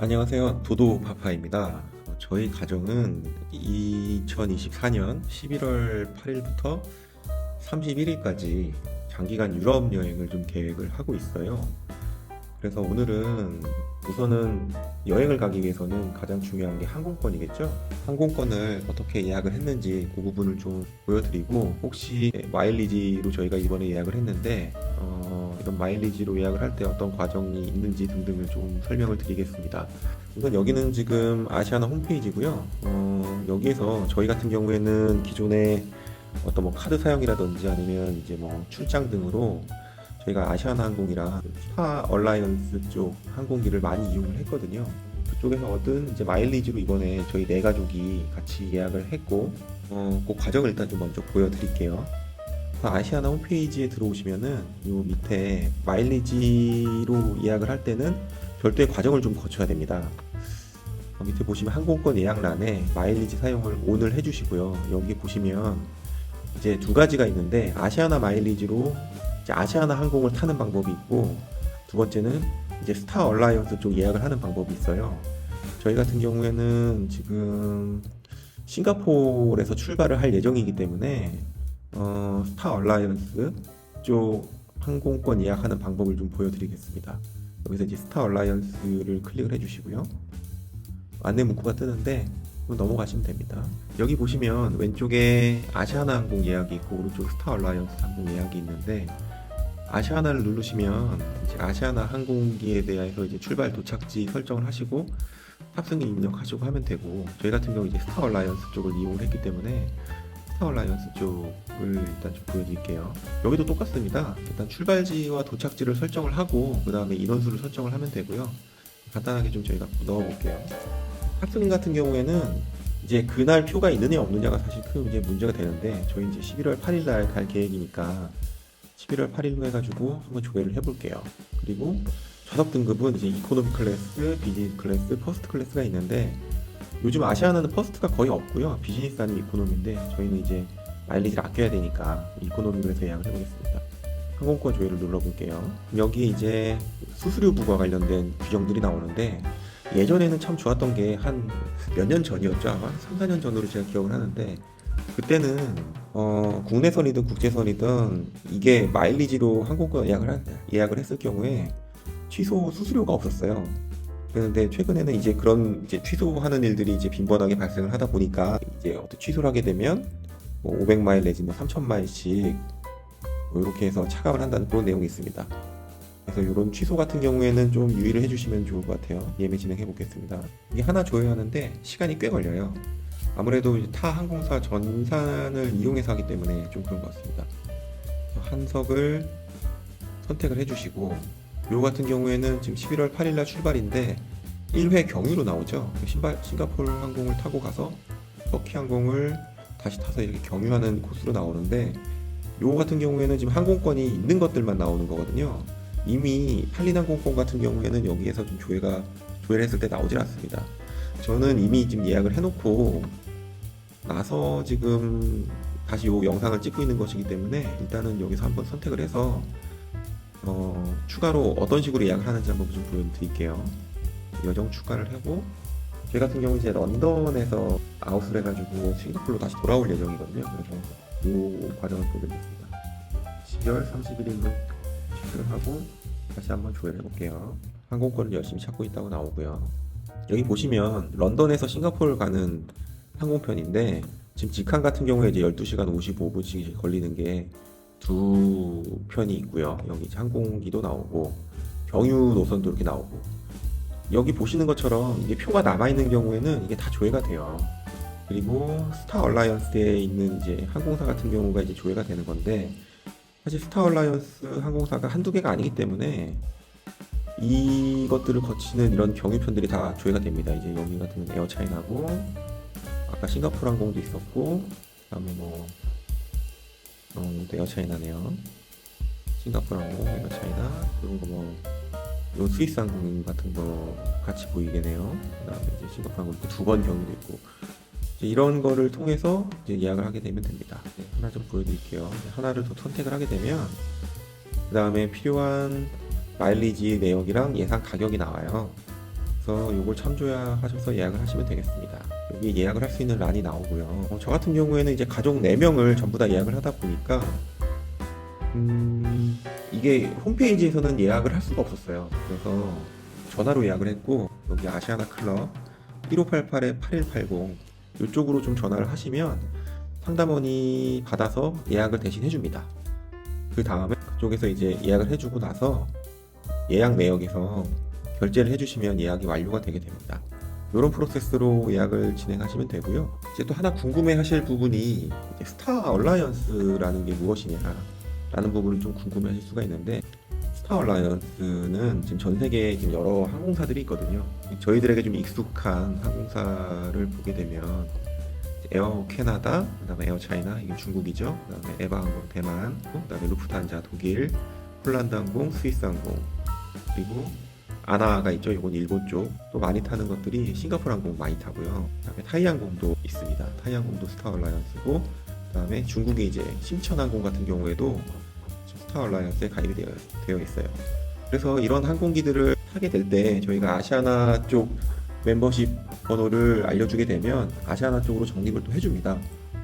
안녕하세요. 도도파파입니다. 저희 가정은 2024년 11월 8일부터 31일까지 장기간 유럽 여행을 좀 계획을 하고 있어요. 그래서 오늘은 우선은 여행을 가기 위해서는 가장 중요한 게 항공권이겠죠? 항공권을 어떻게 예약을 했는지 그 부분을 좀 보여드리고, 혹시 마일리지로 저희가 이번에 예약을 했는데 이런 마일리지로 예약을 할 때 어떤 과정이 있는지 등등을 좀 설명을 드리겠습니다. 우선 여기는 지금 아시아나 홈페이지고요. 여기에서 저희 같은 경우에는 기존에 어떤 뭐 카드 사용이라든지 아니면 이제 뭐 출장 등으로 저희가 아시아나 항공이랑 스타 얼라이언스 쪽 항공기를 많이 이용을 했거든요. 그쪽에서 얻은 이제 마일리지로 이번에 저희 네 가족이 같이 예약을 했고, 그 과정을 일단 좀 먼저 보여드릴게요. 아시아나 홈페이지에 들어오시면은 요 밑에 마일리지로 예약을 할 때는 별도의 과정을 좀 거쳐야 됩니다. 밑에 보시면 항공권 예약란에 마일리지 사용을 ON을 해주시고요. 여기 보시면 이제 두 가지가 있는데, 아시아나 마일리지로 이제 아시아나 항공을 타는 방법이 있고, 두 번째는 이제 스타 얼라이언스 쪽 예약을 하는 방법이 있어요. 저희 같은 경우에는 지금 싱가포르에서 출발을 할 예정이기 때문에 스타 얼라이언스 쪽 항공권 예약하는 방법을 좀 보여드리겠습니다. 여기서 이제 스타 얼라이언스를 클릭을 해주시고요. 안내 문구가 뜨는데 넘어가시면 됩니다. 여기 보시면 왼쪽에 아시아나 항공 예약이 있고, 오른쪽 스타 얼라이언스 항공 예약이 있는데, 아시아나를 누르시면 이제 아시아나 항공기에 대해서 이제 출발 도착지 설정을 하시고 탑승기 입력하시고 하면 되고, 저희 같은 경우 이제 스타 얼라이언스 쪽을 이용을 했기 때문에 스타 얼라이언스 쪽을 일단 좀 보여드릴게요. 여기도 똑같습니다. 일단 출발지와 도착지를 설정을 하고 그 다음에 인원수를 설정을 하면 되고요. 간단하게 좀 저희가 넣어볼게요. 탑승 같은 경우에는 이제 그날 표가 있느냐 없느냐가 사실 큰 이제 문제가 되는데, 저희 이제 11월 8일 날 갈 계획이니까 11월 8일로 해가지고 한번 조회를 해볼게요. 그리고 좌석 등급은 이제 이코노미 클래스, 비즈니스 클래스, 퍼스트 클래스가 있는데, 요즘 아시아나는 퍼스트가 거의 없고요. 비즈니스 아니면 이코노미인데, 저희는 이제 마일리지를 아껴야 되니까 이코노미로 해서 예약을 해보겠습니다. 항공권 조회를 눌러볼게요. 여기 이제 수수료 부과 관련된 규정들이 나오는데, 예전에는 참 좋았던 게 한 몇 년 전이었죠. 아마 3, 4년 전으로 제가 기억을 하는데, 그때는 국내선이든 국제선이든 이게 마일리지로 항공권 예약을 했을 경우에 취소 수수료가 없었어요. 그런데 최근에는 이제 그런 이제 취소하는 일들이 이제 빈번하게 발생을 하다 보니까, 이제 어떤 취소를 하게 되면 뭐 500마일 내지 뭐 3000마일씩 뭐 이렇게 해서 차감을 한다는 그런 내용이 있습니다. 그래서 이런 취소 같은 경우에는 좀 유의를 해주시면 좋을 것 같아요. 예매 진행해 보겠습니다. 이게 하나 조회하는데 시간이 꽤 걸려요. 아무래도 타 항공사 전산을 이용해서 하기 때문에 좀 그런 것 같습니다. 한석을 선택을 해주시고, 요 같은 경우에는 지금 11월 8일날 출발인데 1회 경유로 나오죠. 싱가포르 항공을 타고 가서 터키 항공을 다시 타서 이렇게 경유하는 코스로 나오는데, 요 같은 경우에는 지금 항공권이 있는 것들만 나오는 거거든요. 이미 팔린 항공권 같은 경우에는 여기에서 좀 조회를 했을 때 나오질 않습니다. 저는 이미 지금 예약을 해놓고 나서 지금 다시 요 영상을 찍고 있는 것이기 때문에, 일단은 여기서 한번 선택을 해서 추가로 어떤 식으로 예약을 하는지 한번 좀 보여드릴게요. 여정 추가를 하고, 제 같은 경우 이제 런던에서 아웃을 해가지고 싱가포르로 다시 돌아올 예정이거든요. 그래서 요 과정을 보여드리겠습니다. 12월 31일로 체크를 하고 다시 한번 조회를 해볼게요. 항공권을 열심히 찾고 있다고 나오고요. 여기 보시면 런던에서 싱가포르 가는 항공편인데, 지금 직항 같은 경우에 이제 12시간 55분씩 걸리는 게 두 편이 있고요. 여기 항공기도 나오고 경유 노선도 이렇게 나오고, 여기 보시는 것처럼 이게 표가 남아있는 경우에는 이게 다 조회가 돼요. 그리고 스타 얼라이언스에 있는 이제 항공사 같은 경우가 이제 조회가 되는 건데, 사실 스타 얼라이언스 항공사가 한두 개가 아니기 때문에 이것들을 거치는 이런 경유편들이 다 조회가 됩니다. 이제 여기 같은 경우는 에어차이나고, 아까 싱가포르 항공도 있었고, 그다음에 뭐 에어차이나네요. 싱가포르 항공, 에어차이나, 그런 거 요 스위스 항공 같은 거 같이 보이겠네요. 그다음에 이제 싱가포르 항공 두 번 경유도 있고, 이제 이런 거를 통해서 이제 예약을 하게 되면 됩니다. 네, 하나 좀 보여드릴게요. 하나를 더 선택을 하게 되면 그 다음에 필요한 마일리지 내역이랑 예상 가격이 나와요. 그래서 이걸 참조하셔서 예약을 하시면 되겠습니다. 여기 예약을 할 수 있는 란이 나오고요. 저 같은 경우에는 이제 가족 4명을 전부 다 예약을 하다 보니까 이게 홈페이지에서는 예약을 할 수가 없었어요. 그래서 전화로 예약을 했고, 여기 아시아나 클럽 1588-8180 이쪽으로 좀 전화를 하시면 상담원이 받아서 예약을 대신 해줍니다. 그 다음에 그쪽에서 이제 예약을 해주고 나서 예약 내역에서 결제를 해주시면 예약이 완료가 되게 됩니다. 이런 프로세스로 예약을 진행하시면 되고요. 이제 또 하나 궁금해 하실 부분이 이제 스타 얼라이언스라는 게 무엇이냐 라는 부분을 좀 궁금해 하실 수가 있는데, 스타 얼라이언스는 지금 전 세계에 지금 여러 항공사들이 있거든요. 저희들에게 좀 익숙한 항공사를 보게 되면 에어 캐나다, 그다음에 에어 차이나, 이게 중국이죠. 그다음에 에바 항공 대만, 그다음에 루프트한자 독일, 폴란드 항공, 스위스 항공, 그리고 아나가 있죠. 이건 일본 쪽. 또 많이 타는 것들이 싱가포르 항공 많이 타고요. 그다음에 타이 항공도 있습니다. 타이 항공도 스타 얼라이언스고, 그다음에 중국의 이제 심천 항공 같은 경우에도 스타 얼라이언스에 가입이 되어 있어요. 그래서 이런 항공기들을 타게 될 때 저희가 아시아나 쪽 멤버십 번호를 알려주게 되면 아시아나 쪽으로 적립을 또 해줍니다.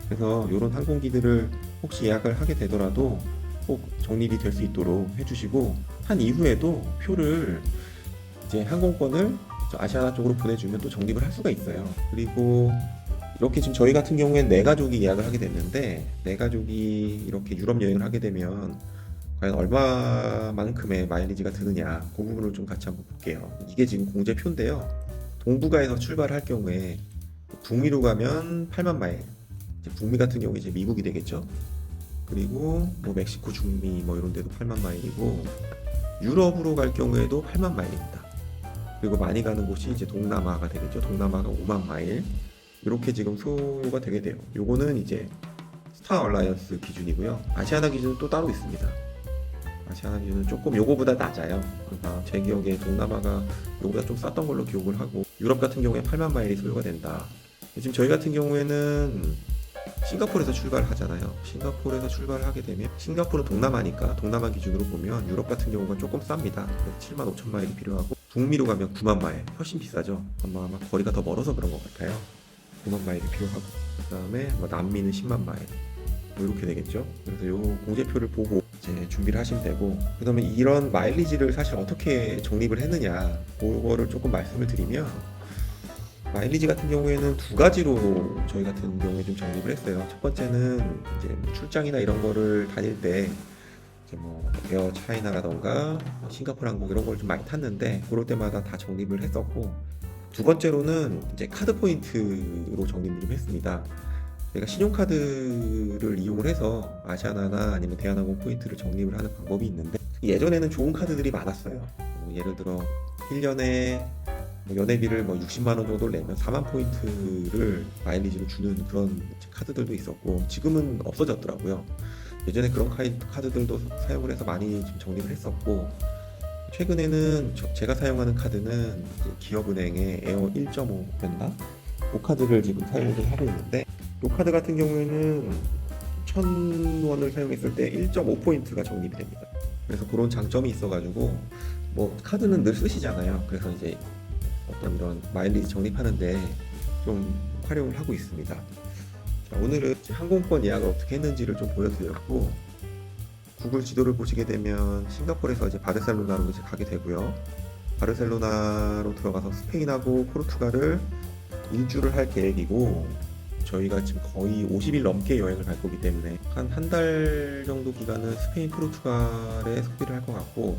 그래서 이런 항공기들을 혹시 예약을 하게 되더라도 꼭 적립이 될 수 있도록 해주시고, 한 이후에도 표를 이제 항공권을 아시아나 쪽으로 보내주면 또 적립을 할 수가 있어요. 그리고 이렇게 지금 저희 같은 경우에는 4가족이 예약을 하게 됐는데, 4가족이 이렇게 유럽 여행을 하게 되면 과연 얼마만큼의 마일리지가 드느냐, 그 부분을 좀 같이 한번 볼게요. 이게 지금 공제표인데요. 동북아에서 출발할 경우에 북미로 가면 8만 마일, 이제 북미 같은 경우에 이제 미국이 되겠죠. 그리고 뭐 멕시코, 중미 뭐 이런 데도 8만 마일이고, 유럽으로 갈 경우에도 8만 마일입니다. 그리고 많이 가는 곳이 이제 동남아가 되겠죠. 동남아가 5만 마일. 이렇게 지금 소요가 되게 돼요. 요거는 이제 스타 얼라이언스 기준이고요. 아시아나 기준은 또 따로 있습니다. 아시아나 기준은 조금 요거보다 낮아요. 그러니까 제 기억에 동남아가 요거보다 좀 쌌던 걸로 기억을 하고, 유럽 같은 경우에 8만 마일이 소요가 된다. 지금 저희 같은 경우에는 싱가포르에서 출발을 하잖아요. 싱가포르에서 출발을 하게 되면, 싱가포르는 동남아니까 동남아 기준으로 보면 유럽 같은 경우가 조금 쌉니다. 7만 5천 마일이 필요하고, 북미로 가면 9만 마일, 훨씬 비싸죠. 아마 거리가 더 멀어서 그런 것 같아요. 9만 마일이 필요하고, 그 다음에 남미는 10만 마일, 뭐 이렇게 되겠죠. 그래서 요 공제표를 보고 이제 준비를 하시면 되고, 그 다음에 이런 마일리지를 사실 어떻게 적립을 했느냐, 그거를 조금 말씀을 드리면, 마일리지 같은 경우에는 2가지로 저희 같은 경우에 좀 적립을 했어요. 첫 번째는 이제 뭐 출장이나 이런 거를 다닐 때 이제 뭐 에어 차이나라던가 싱가포르 항공 이런 걸 좀 많이 탔는데, 그럴 때마다 다 적립을 했었고, 2번째로는 이제 카드 포인트로 적립을 좀 했습니다. 저희가 신용카드를 이용을 해서 아시아나나 아니면 대한항공 포인트를 적립을 하는 방법이 있는데, 예전에는 좋은 카드들이 많았어요. 뭐 예를 들어 1년에 연회비를 뭐 60만 원 정도를 내면 4만 포인트를 마일리지로 주는 그런 카드들도 있었고, 지금은 없어졌더라고요. 예전에 그런 카드들도 사용을 해서 많이 좀 적립을 했었고, 최근에는 제가 사용하는 카드는 이제 기업은행의 에어 1.5였나? 그 카드를 지금 사용을 하고 있는데, 이 카드 같은 경우에는 1,000원을 사용했을 때 1.5포인트가 적립이 됩니다. 그래서 그런 장점이 있어가지고, 뭐 카드는 늘 쓰시잖아요. 그래서 이제 어떤 이런 마일리지 적립하는데 좀 활용을 하고 있습니다. 자, 오늘은 항공권 예약을 어떻게 했는지를 좀 보여드렸고, 구글 지도를 보시게 되면 싱가포르에서 이제 바르셀로나로 이제 가게 되고요. 바르셀로나로 들어가서 스페인하고 포르투갈을 일주를 할 계획이고, 저희가 지금 거의 50일 넘게 여행을 갈 거기 때문에 한 달 정도 기간은 스페인, 포르투갈에 소비를 할 것 같고,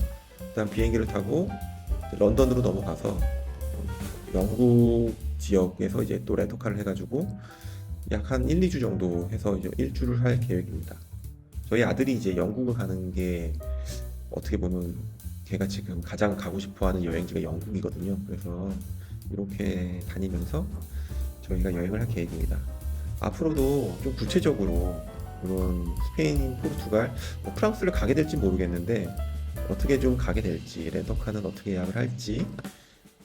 그다음 비행기를 타고 런던으로 넘어가서 영국 지역에서 이제 또 렌터카를 해가지고 약 한 1, 2주 정도 해서 이제 일주를 할 계획입니다. 저희 아들이 이제 영국을 가는 게 어떻게 보면 걔가 지금 가장 가고 싶어하는 여행지가 영국이거든요. 그래서 이렇게 다니면서 저희가 여행을 할 계획입니다. 앞으로도 좀 구체적으로 이런 스페인, 포르투갈, 뭐 프랑스를 가게 될지 모르겠는데 어떻게 좀 가게 될지, 렌터카는 어떻게 예약을 할지,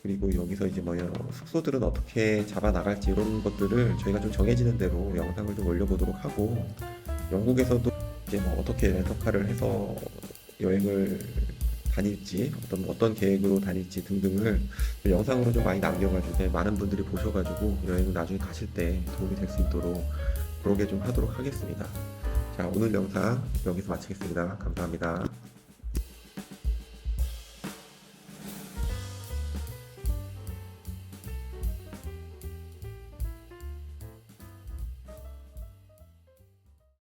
그리고 여기서 이제 뭐 숙소들은 어떻게 잡아 나갈지, 이런 것들을 저희가 좀 정해지는 대로 영상을 좀 올려보도록 하고, 영국에서도 이제 뭐 어떻게 렌터카를 해서 여행을 다닐지, 어떤 계획으로 다닐지 등등을 좀 영상으로 좀 많이 남겨가지고 많은 분들이 보셔가지고 여행을 나중에 가실 때 도움이 될 수 있도록 그러게 좀 하도록 하겠습니다. 자, 오늘 영상 여기서 마치겠습니다. 감사합니다.